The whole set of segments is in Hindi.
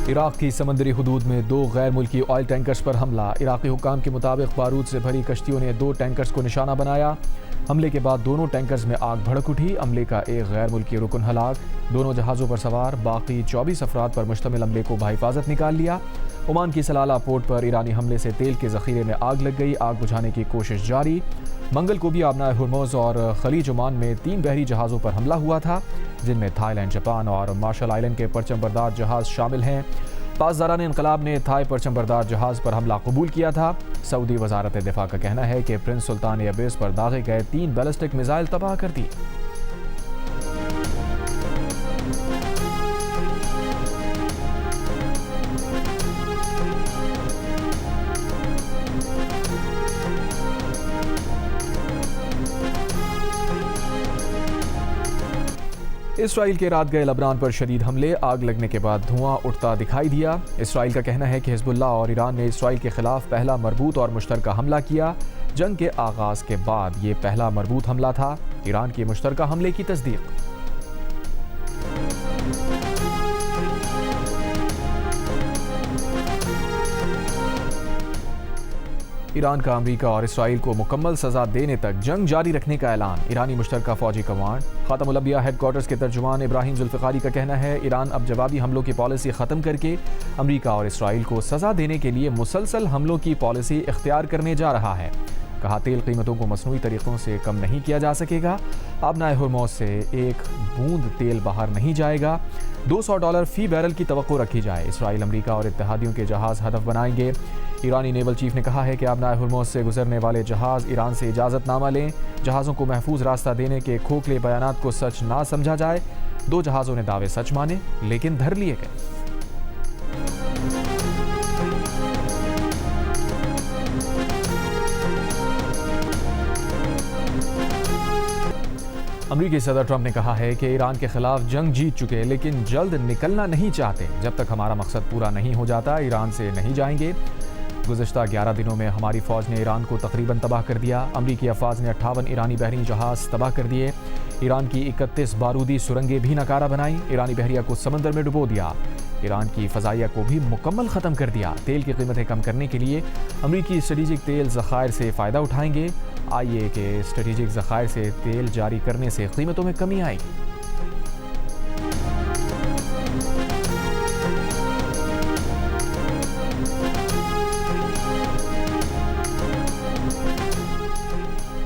इराक़ की समंदरी हुदूद में 2 गैर मुल्की ऑयल टैंकर्स पर हमला। इराक़ी हुक्काम के मुताबिक बारूद से भरी कश्तियों ने 2 टैंकर्स को निशाना बनाया। हमले के बाद दोनों टैंकर्स में आग भड़क उठी। अमले का एक गैर मुल्की रुकन हलाक। दोनों जहाज़ों पर सवार बाकी 24 अफराद पर मुश्तमिल अमले को बाहिफाजत निकाल लिया। ओमान की सलाला पोर्ट पर ईरानी हमले से तेल के ज़ख़ीरे में आग लग गई। आग बुझाने की कोशिश जारी। मंगल को भी आबनाए हुर्मुज़ और खलीज ओमान में 3 बहरी जहाज़ों पर हमला हुआ था, जिनमें थाईलैंड, जापान और मार्शल आइलैंड के परचम बरदार जहाज़ शामिल हैं। पासदारान इनकलाब ने थाई परचम बरदार जहाज़ पर हमला कबूल किया था। सऊदी वजारत दिफा का कहना है कि प्रिंस सुल्तान एयरबेस पर दागे गए 3 बैलिस्टिक मिसाइल तबाह कर दिए। इसराइल के रात गए लबनान पर शदीद हमले। आग लगने के बाद धुआं उठता दिखाई दिया। इसराइल का कहना है कि हिजबुल्लाह और ईरान ने इसराइल के खिलाफ पहला मरबूत और मुश्तरका हमला किया। जंग के आगाज़ के बाद ये पहला मरबूत हमला था। ईरान के मुश्तरका हमले की तस्दीक। ईरान का अमेरिका और इसराइल को मुकम्मल सजा देने तक जंग जारी रखने का ऐलान। ईरानी मुश्तरका फौजी कमांड ख़ातमुल अंबिया हेडक्वार्टर्स के तर्जुमान इब्राहिम जुल्फ़िकारी का कहना है, ईरान अब जवाबी हमलों की पॉलिसी ख़त्म करके अमेरिका और इसराइल को सजा देने के लिए मुसलसल हमलों की पॉलिसी इख्तियार करने जा रहा है। कहा, तेल कीमतों को मसनूई तरीक़ों से कम नहीं किया जा सकेगा। आबनाए हुर्मुज़ से एक बूंद तेल बाहर नहीं जाएगा। $200 फ़ी बैरल की तवक्को रखी जाए। इसराइल, अमेरिका और इत्तेहादियों के जहाज़ हदफ बनाएंगे। ईरानी नेवल चीफ ने कहा है कि आबनाए हुर्मुज़ से गुजरने वाले जहाज़ ईरान से इजाज़तनामा लें। जहाज़ों को महफूज रास्ता देने के खोखले बयानात को सच ना समझा जाए। 2 जहाज़ों ने दावे सच माने, लेकिन धर लिए गए। अमेरिकी सदर ट्रंप ने कहा है कि ईरान के खिलाफ जंग जीत चुके, लेकिन जल्द निकलना नहीं चाहते। जब तक हमारा मकसद पूरा नहीं हो जाता, ईरान से नहीं जाएंगे। गुज़श्ता 11 दिनों में हमारी फ़ौज ने ईरान को तकरीबन तबाह कर दिया। अमेरिकी अफवाज ने 58 ईरानी बहरी जहाज़ तबाह कर दिए। ईरान की 31 बारूदी सुरंगें भी नाकारा बनाई। ईरानी बहरिया को समंदर में डुबो दिया। ईरान की फ़ज़ाइया को भी मुकम्मल ख़त्म कर दिया। तेल की कीमतें कम करने के लिए अमेरिकी स्ट्रेटेजिक तेल ज़खायर से फ़ायदा उठाएंगे। आईए के स्ट्रेटेजिक ज़खायर से तेल जारी करने से कीमतों में कमी आएगी।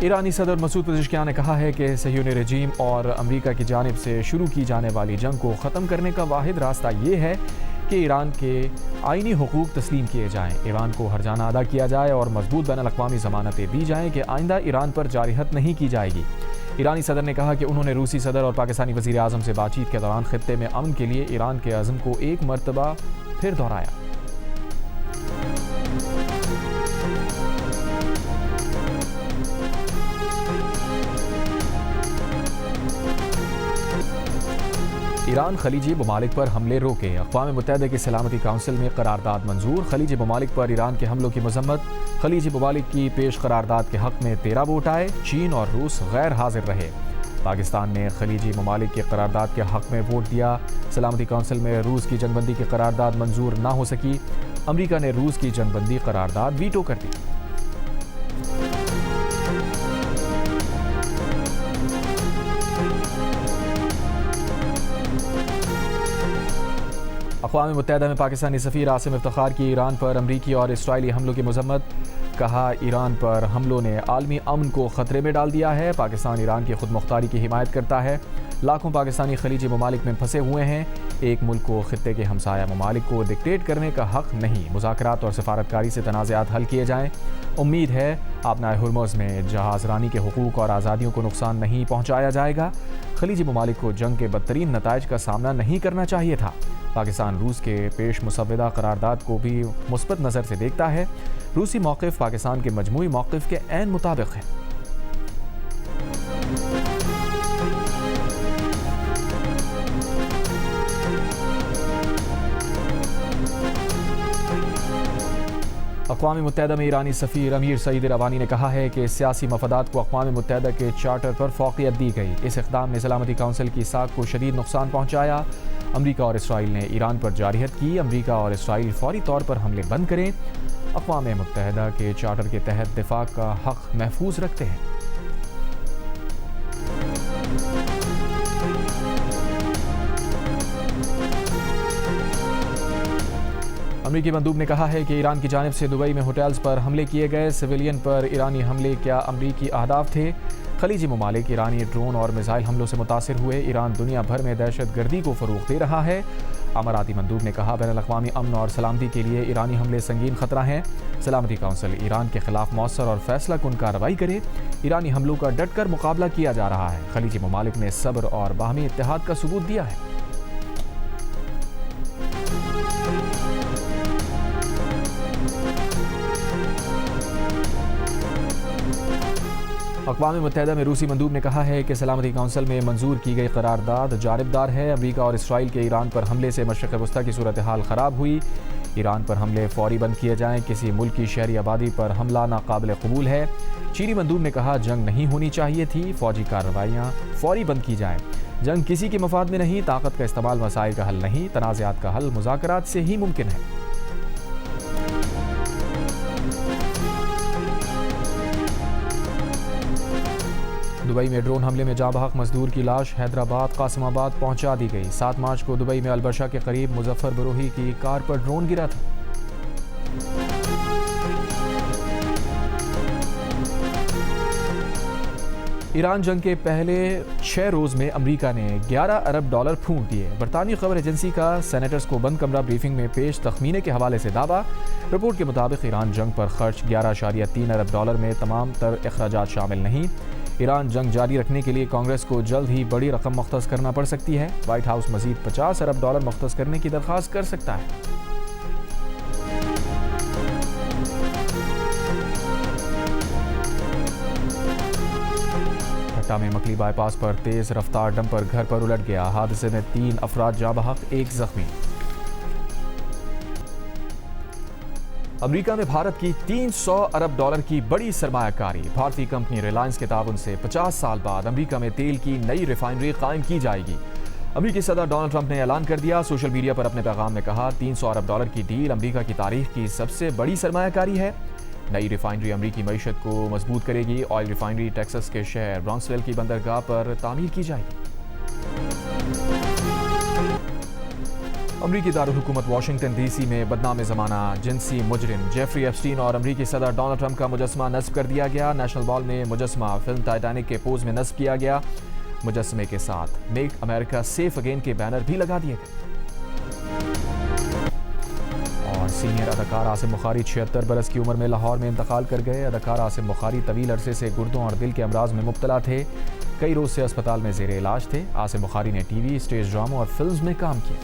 ईरानी सदर मसूद पेज़ेश्कियान ने कहा है कि सह्यूनी रजीम और अमेरिका की जानिब से शुरू की जाने वाली जंग को ख़त्म करने का वाहिद रास्ता ये है कि ईरान के आइनी हुकूक तस्लीम किए जाएँ, ईरान को हर्जाना अदा किया जाए और मजबूत बैनुल-अक़वामी ज़मानतें दी जाएँ कि आइंदा ईरान पर जारिहत नहीं की जाएगी। ईरानी सदर ने कहा कि उन्होंने रूसी सदर और पाकिस्तानी वज़ीर आज़म से बातचीत के दौरान ख़ित्ते में अमन के लिए ईरान के अज़्म को एक मरतबा फिर दोहराया। ईरान खलीजी ममालिक पर हमले रोके। अक़वाम मुत्तहिदा की सलामती काउंसिल में करारदाद मंजूर। खलीजी ममालिक पर ईरान के हमलों की मज़म्मत। खलीजी ममालिक की पेश करारदाद के हक़ में 13 वोट आए। चीन और रूस गैर हाजिर रहे। पाकिस्तान ने खलीजी ममालिक की करारदाद के हक़ में वोट दिया। सलामती काउंसिल में रूस की जंगबंदी की करारदाद मंजूर ना हो सकी। अमेरिका ने रूस की जंगबंदी करारदाद वीटो कर दी। अक़वाम मुत्तहिदा में पाकिस्तानी सफ़ीर आसिम इफ्तिखार की ईरान पर अमरीकी और इसराइली हमलों की मज़म्मत। कहा, ईरान पर हमलों ने आलमी अमन को ख़तरे में डाल दिया है। पाकिस्तान ईरान की खुद मुख्तारी की हिमायत करता है। लाखों पाकिस्तानी खलीजी ममालिक में फंसे हुए हैं। एक मुल्क को ख़ित्ते के हमसाया ममालिक को डिक्टेट करने का हक़ नहीं। मुज़ाकरात और सफारतकारी से तनाज़ात हल किए जाएँ। उम्मीद है आबनाए हुर्मुज़ में जहाज़ रानी के हुकूक और आज़ादियों को नुकसान नहीं पहुँचाया जाएगा। खलीजी ममालिक को जंग के बदतरीन नताइज का सामना नहीं करना चाहिए था। पाकिस्तान रूस के पेश मुसव्वदा करारदाद को भी मुस्बत नज़र से देखता है। रूसी मौक़िफ़ पाकिस्तान के मजमूई मौक़िफ़ के ऐन मुताबिक है। अक़वाम मुत्तहिदा में ईरानी सफ़ीर अमीर सईद रवानी ने कहा है कि सियासी मफादात को अक़वाम मुत्तहिदा के चार्टर पर फ़ौक़ियत दी गई। इस इक़दाम ने सलामती काउंसिल की साख को शदीद नुकसान पहुँचाया। अमरीका और इसराइल ने ईरान पर जारहत की। अमरीका और इसराइल फौरी तौर पर हमले बंद करें। अक़वाम मुत्तहिदा के चार्टर के तहत दिफा का हक़ महफूज रखते हैं। अमरीकी मंदूब ने कहा है कि ईरान की जानिब से दुबई में होटल्स पर हमले किए गए। सिविलियन पर ईरानी हमले क्या अमरीकी अहदाफ थे? खलीजी ममालिक ईरानी ड्रोन और मिसाइल हमलों से मुतासिर हुए। ईरान दुनिया भर में दहशत गर्दी को फ़रोग़ दे रहा है। अमाराती मंदूब ने कहा, बैनुल-अक़वामी अमन और सलामती के लिए ईरानी हमले संगीन खतरा हैं। सलामती काउंसिल ईरान के खिलाफ मौसर और फैसला कुन कार्रवाई करे। ईरानी हमलों का डट कर मुकाबला किया जा रहा है। खलीजी ममालिक ने सब्र और बाहमी इत्तेहाद का सबूत दिया है। अक़वाम मुत्तहिदा में रूसी मंदूब ने कहा है कि सलामती काउंसिल में मंजूर की गई करारदाद जानिबदार है। अमरीका और इसराइल के ईरान पर हमले से मशरिक़ वस्ता की सूरत हाल ख़राब हुई। ईरान पर हमले फौरी बंद किए जाएँ। किसी मुल्क की शहरी आबादी पर हमला नाकाबिल कबूल है। चीनी मंदूब ने कहा, जंग नहीं होनी चाहिए थी, फौजी कार्रवाइयाँ फौरी बंद की जाएँ। जंग किसी के मफाद में नहीं, ताकत का इस्तेमाल मसाइल का हल नहीं, तनाज़ात का हल मुज़ाकरात से ही मुमकिन है। दुबई में ड्रोन हमले में जाँ बहक मजदूर की लाश हैदराबाद कासिमाबाद पहुंचा दी गई। 7 मार्च को दुबई में अलबर्शा के करीब मुजफ्फर बरोही की कार पर ड्रोन गिरा था। ईरान जंग के पहले 6 रोज़ में अमरीका ने $11 अरब फूंक दिए। बरतानी खबर एजेंसी का सेनेटर्स को बंद कमरा ब्रीफिंग में पेश तखमीने के हवाले से दावा। रिपोर्ट के मुताबिक ईरान जंग पर खर्च $11.3 अरब में तमाम तर अखराजात शामिल नहीं। ईरान जंग जारी रखने के लिए कांग्रेस को जल्द ही बड़ी रकम मुख्तस करना पड़ सकती है। व्हाइट हाउस मजीद $50 अरब मुख्तस करने की दरख्वास्त कर सकता है। ठट्टा में मकली बाईपास पर तेज रफ्तार डंपर घर पर उलट गया। हादसे में 3 अफराद जाँ बहक, 1 जख्मी। अमेरिका में भारत की $300 अरब की बड़ी सरमायाकारी। भारतीय कंपनी रिलायंस के ताउन से 50 साल बाद अमेरिका में तेल की नई रिफाइनरी कायम की जाएगी। अमेरिकी सदर डोनाल्ड ट्रंप ने ऐलान कर दिया। सोशल मीडिया पर अपने पैगाम में कहा, $300 अरब की डील अमेरिका की तारीख की सबसे बड़ी सरमायाकारी है। नई रिफाइनरी अमेरिकी मईशत को मजबूत करेगी। ऑयल रिफाइनरी टेक्सास के शहर ब्रॉन्क्सविल की बंदरगाह पर तामीर की जाएगी। अमरीकी दारुल-हुकूमत वाशिंगटन डीसी में बदनाम ज़माना जिनसी मुजरिम जेफरी एप्स्टीन और अमरीकी सदर डोनाल्ड ट्रंप का मुजस्समा नस्ब कर दिया गया। नेशनल मॉल में मुजस्समा फिल्म टाइटैनिक के पोज में नस्ब किया गया। मुजस्समे के साथ मेक अमेरिका सेफ अगेन के बैनर भी लगा दिए गए। और सीनियर अदाकार आसिम बुखारी 76 बरस की उम्र में लाहौर में इंतकाल कर गए। अदाकार आसिम बुखारी तवील अरसे से गुर्दों और दिल के अमराज में मुब्तला थे। कई रोज से अस्पताल में ज़ेरे इलाज थे। आसिम बुखारी ने टीवी, स्टेज ड्रामा और फिल्म्स में काम किया।